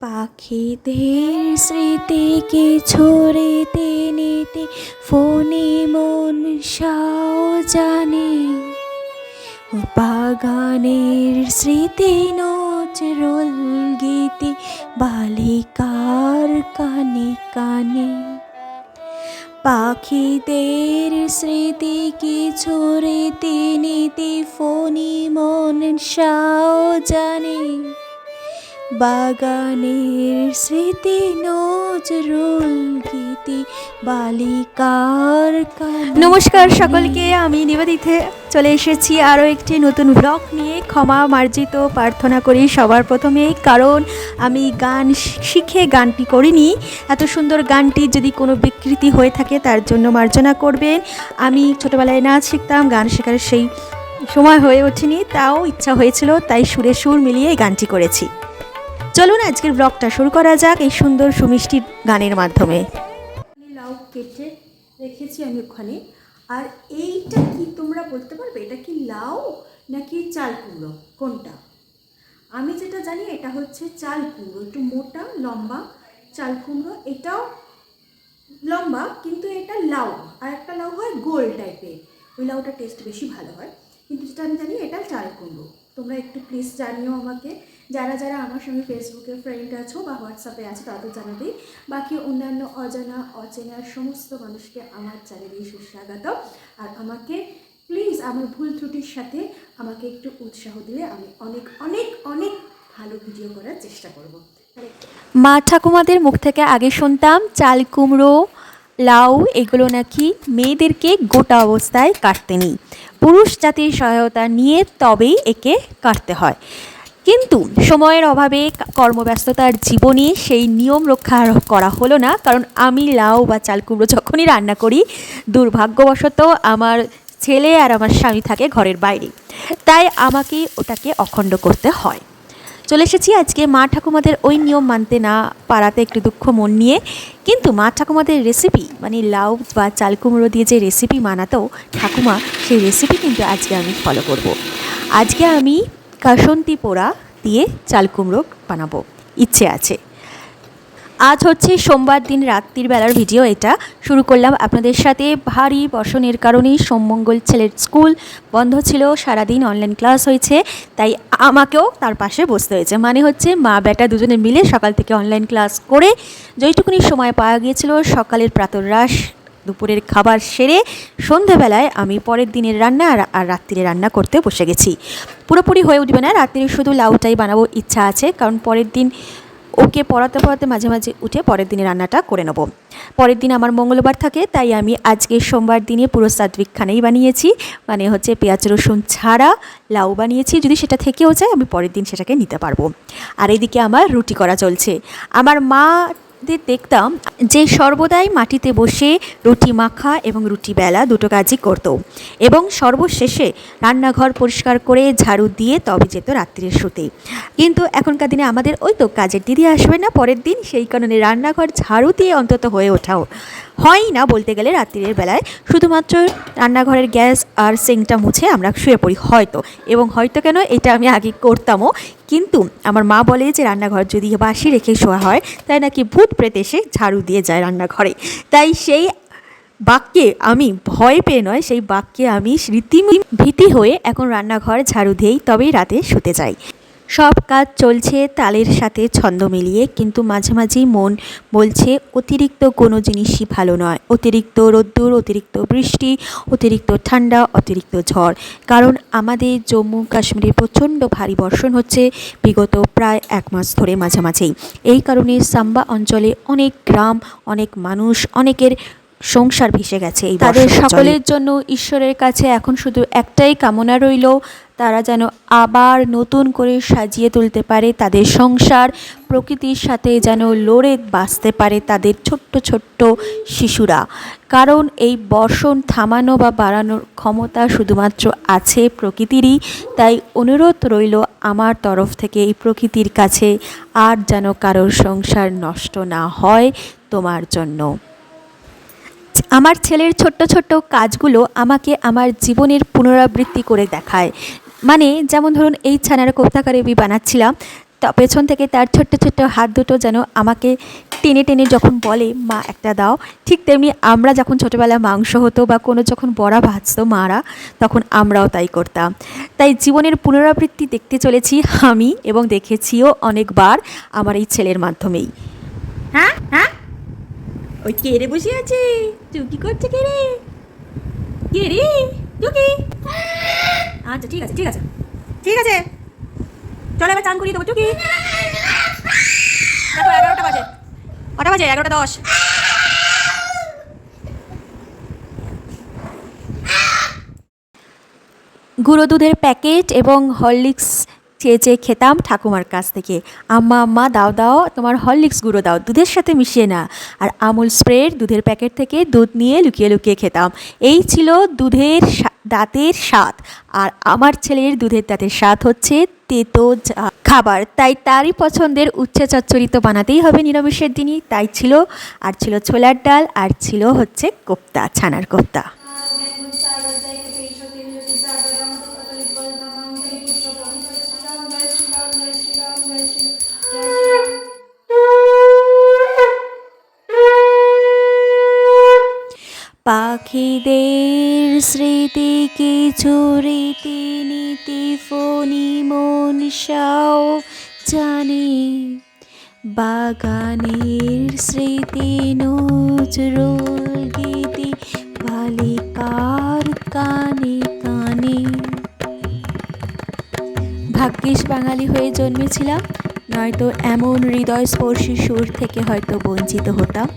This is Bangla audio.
পাখিদের স্মৃতিকে ছড়িতে নিতে ফোনে মন সাও জানে, বাগানের স্মৃতি নজরুল গীতি বালিকার কানে কানে। পাখিদের স্মৃতিকে ছড়িতে নিতে ফোনে মন সাও জানে, বাগানের স্মৃতি নজরুল গীতি বালিকার কানে। নমস্কার সকলকে, আমি নিবেদিতে চলে এসেছি আরও একটি নতুন ব্লগ নিয়ে। ক্ষমা মার্জিত প্রার্থনা করি সবার প্রথমেই, কারণ আমি গান শিখে গানটি করিনি। এত সুন্দর গানটি যদি কোনো বিকৃতি হয়ে থাকে তার জন্য মার্জনা করবেন। আমি ছোটোবেলায় নাচ শিখতাম, গান শেখার সেই সময় হয়ে ওঠেনি, তাও ইচ্ছা হয়েছিল, তাই সুরে সুর মিলিয়ে এই গানটি করেছি। চলুন আজকের ব্লগটা শুরু করা যাক এই সুন্দর সুমিষ্টি গানের মাধ্যমে। লাউ কেটে রেখেছি আমি ওখানে। আর এইটা কি তোমরা বলতে পারবে, এটা কি লাউ নাকি চাল কুমড়ো, কোনটা? আমি যেটা জানি এটা হচ্ছে চাল কুমড়ো, একটু মোটা লম্বা চাল কুমড়ো। এটাও লম্বা, কিন্তু এটা লাউ। আর একটা লাউ হয় গোল টাইপের, ওই লাউটা টেস্ট বেশি ভালো হয়। কিন্তু যেটা আমি জানি এটা চাল কুমড়ো। তোমরা একটু প্লিজ জানিও আমাকে, যারা যারা আমার সঙ্গে ফেসবুকে ফ্রেন্ড আছো বা হোয়াটসঅ্যাপে আছে তাদের জানাবে। বাকি অন্যান্য অজানা অচেনা সমস্ত মানুষকে আমার চ্যানেলে সুস্বাগত। আর আমাকে প্লিজ আমার ভুল ত্রুটির সাথে আমাকে একটু উৎসাহ দিলে আমি অনেক অনেক অনেক ভালো ভিডিও করার চেষ্টা করব। মা ঠাকুমাদের মুখ থেকে আগে শুনতাম চাল কুমড়ো, লাউ এগুলো নাকি মেয়েদেরকে গোটা অবস্থায় কাটতে নেই, পুরুষ জাতির সহায়তা নিয়ে তবেই একে কাটতে হয়। কিন্তু সময়ের অভাবে কর্মব্যস্ততার জীবনে সেই নিয়ম রক্ষা করা হলো না, কারণ আমি লাউ বা চাল কুমড়ো যখনই রান্না করি, দুর্ভাগ্যবশত আমার ছেলে আর আমার স্বামী থাকে ঘরের বাইরে, তাই আমাকে ওটাকে অখণ্ড করতে হয়। চলে এসেছি আজকে মা ঠাকুমাদের ওই নিয়ম মানতে না পারাতে একটু দুঃখ মন নিয়ে। কিন্তু মা ঠাকুমাদের রেসিপি, মানে লাউ বা চাল কুমড়ো দিয়ে যে রেসিপি মানাতো ঠাকুমা, সেই রেসিপি কিন্তু আজকে আমি ফলো করব। আজকে আমি কাসন্তি পোড়া দিয়ে চাল কুমড়ো বানাবো, ইচ্ছে আছে। আজ হচ্ছে সোমবার দিন রাত্রির বেলার ভিডিও। এটা শুরু করলাম আপনাদের সাথে। ভারী বর্ষণের কারণেই সোমমঙ্গল ছেলের স্কুল বন্ধ ছিল, সারাদিন অনলাইন ক্লাস হয়েছে, তাই আমাকেও তার পাশে বসতে হয়েছে। মানে হচ্ছে মা বেটা দুজনে মিলে সকাল থেকে অনলাইন ক্লাস করে যেইটুকুনি সময় পাওয়া গিয়েছিল, সকালের প্রাতরাশ দুপুরের খাবার সেরে সন্ধ্যাবেলায় আমি পরের দিনের রান্না আর রাত্রিরে রান্না করতে বসে গেছি। পুরোপুরি হয়ে উঠবে না, রাত্রিরে শুধু লাউটাই বানাবো ইচ্ছা আছে, কারণ পরের দিন ওকে পড়াতে পড়াতে মাঝে মাঝে উঠে পরের দিনে রান্নাটা করে নেব। পরের দিন আমার মঙ্গলবার থাকে, তাই আমি আজকে সোমবার দিনে পুরো সাত্বিকখানেই বানিয়েছি, মানে হচ্ছে পেঁয়াজ রসুন ছাড়া লাউ বানিয়েছি। যদি সেটা থেকেও যায় আমি পরের দিন সেটাকে নিতে পারবো। আর এদিকে আমার রুটি করা চলছে। আমার মা দেখতাম যে সর্বদাই মাটিতে বসে রুটি মাখা এবং রুটি বেলা দুটো কাজই করত, এবং সর্বশেষে রান্নাঘর পরিষ্কার করে ঝাড়ু দিয়ে তবে যেত রাত্রির শুতে। কিন্তু এখনকার দিনে আমাদের ওই তো কাজের দিদি আসবে না পরের দিন, সেই কারণে রান্নাঘর ঝাড়ু দিয়ে অন্তত হয়ে ওঠাও হয় না বলতে গেলে। রাত্রির বেলায় শুধুমাত্র রান্নাঘরের গ্যাস আর সিঙ্কটা মুছে আমরা শুয়ে পড়ি হয়তো, এবং হয়তো কেন এটা আমি আগে করতামও। কিন্তু আমার মা বলে যে রান্নাঘর যদি বাসি রেখে শোয়া হয় তাই নাকি ভূত প্রেত এসে ঝাড়ু দিয়ে যায় রান্নাঘরে। তাই সেই বাক্যে আমি ভয় পেয়ে নয়, সেই বাক্যে আমি ভীতি হয়ে এখন রান্নাঘর ঝাড়ু দিয়েই তবেই রাতে শুতে যাই। সব কাজ চলছে তালের সাথে ছন্দ মিলিয়ে, কিন্তু মাঝে মাঝেই মন বলছে অতিরিক্ত কোনো জিনিসই ভালো নয়। অতিরিক্ত রোদ্দুর, অতিরিক্ত বৃষ্টি, অতিরিক্ত ঠান্ডা, অতিরিক্ত ঝড়। কারণ আমাদের জম্মু কাশ্মীরে প্রচণ্ড ভারী বর্ষণ হচ্ছে বিগত প্রায় 1 মাস ধরে মাঝামাঝিই। এই কারণে সাম্বা অঞ্চলে অনেক গ্রাম, অনেক মানুষ, অনেকের সংসার ভেসে গেছে। এই তাদের সকলের জন্য ঈশ্বরের কাছে এখন শুধু একটাই কামনা রইল, তারা যেন আবার নতুন করে সাজিয়ে তুলতে পারে তাদের সংসার, প্রকৃতির সাথে যেন লড়ে বাঁচতে পারে তাদের ছোট্ট ছোট্ট শিশুরা। কারণ এই বর্ষণ থামানো বা বাড়ানোর ক্ষমতা শুধুমাত্র আছে প্রকৃতিরই। তাই অনুরোধ রইল আমার তরফ থেকে এই প্রকৃতির কাছে, আর যেন কারোর সংসার নষ্ট না হয় তোমার জন্য। আমার ছেলের ছোট্ট ছোট্ট কাজগুলো আমাকে আমার জীবনের পুনরাবৃত্তি করে দেখায়। মানে যেমন ধরুন এই ছানার কোপ্তা কারি বানাচ্ছিলাম, পেছন থেকে তার ছোট্ট ছোট্ট হাত দুটো যেন আমাকে টেনে টেনে যখন বলে মা একটা দাও, ঠিক তেমনি আমরা যখন ছোটোবেলায় মাংস হতো বা কোনো যখন বড়া ভাজতো মারা, তখন আমরাও তাই করতাম। তাই জীবনের পুনরাবৃত্তি দেখতে চলেছি আমি, এবং দেখেছিও অনেকবার আমার এই ছেলের মাধ্যমেই। হ্যাঁ হ্যাঁ, ওই কে রে বসে আছে, চুকি করছে কে রে, কে রে চুকি? আচ্ছা ঠিক আছে ঠিক আছে ঠিক আছে, চলো এবার চান করিয়ে দেবো চুকি। দেখো 11টা বাজে, কটা বাজে? 11টা 10। গুঁড়ো দুধের প্যাকেট এবং হরলিক্স চেয়ে চেয়ে খেতাম ঠাকুমার কাছ থেকে। আম্মা আম্মা দাও দাও, তোমার হরলিক্স গুঁড়ো দাও, দুধের সাথে মিশিয়ে না। আর আমুল স্প্রের দুধের প্যাকেট থেকে দুধ নিয়ে লুকিয়ে লুকিয়ে খেতাম। এই ছিল দুধের দাঁতের স্বাদ। আর আমার ছেলের দুধের দাঁতের স্বাদ হচ্ছে তেতো খাবার, তাই তারই পছন্দের উচ্ছে চচ্চড়ি তো বানাতেই হবে নিরামিষের দিনই। তাই ছিল, আর ছিল ছোলার ডাল, আর ছিল হচ্ছে কোপ্তা, ছানার কোপ্তা। পাখিদের স্মৃতি কিছু রীতিনীতি ফণি মনসাও জানে, বাগানের স্মৃতি নজরুল গীতি বালিকার কানে কানে। ভাগ্যিস বাঙালি হয়ে জন্মেছিলাম, নয়তো এমন হৃদয়স্পর্শী সুর থেকে হয়তো বঞ্চিত হতাম।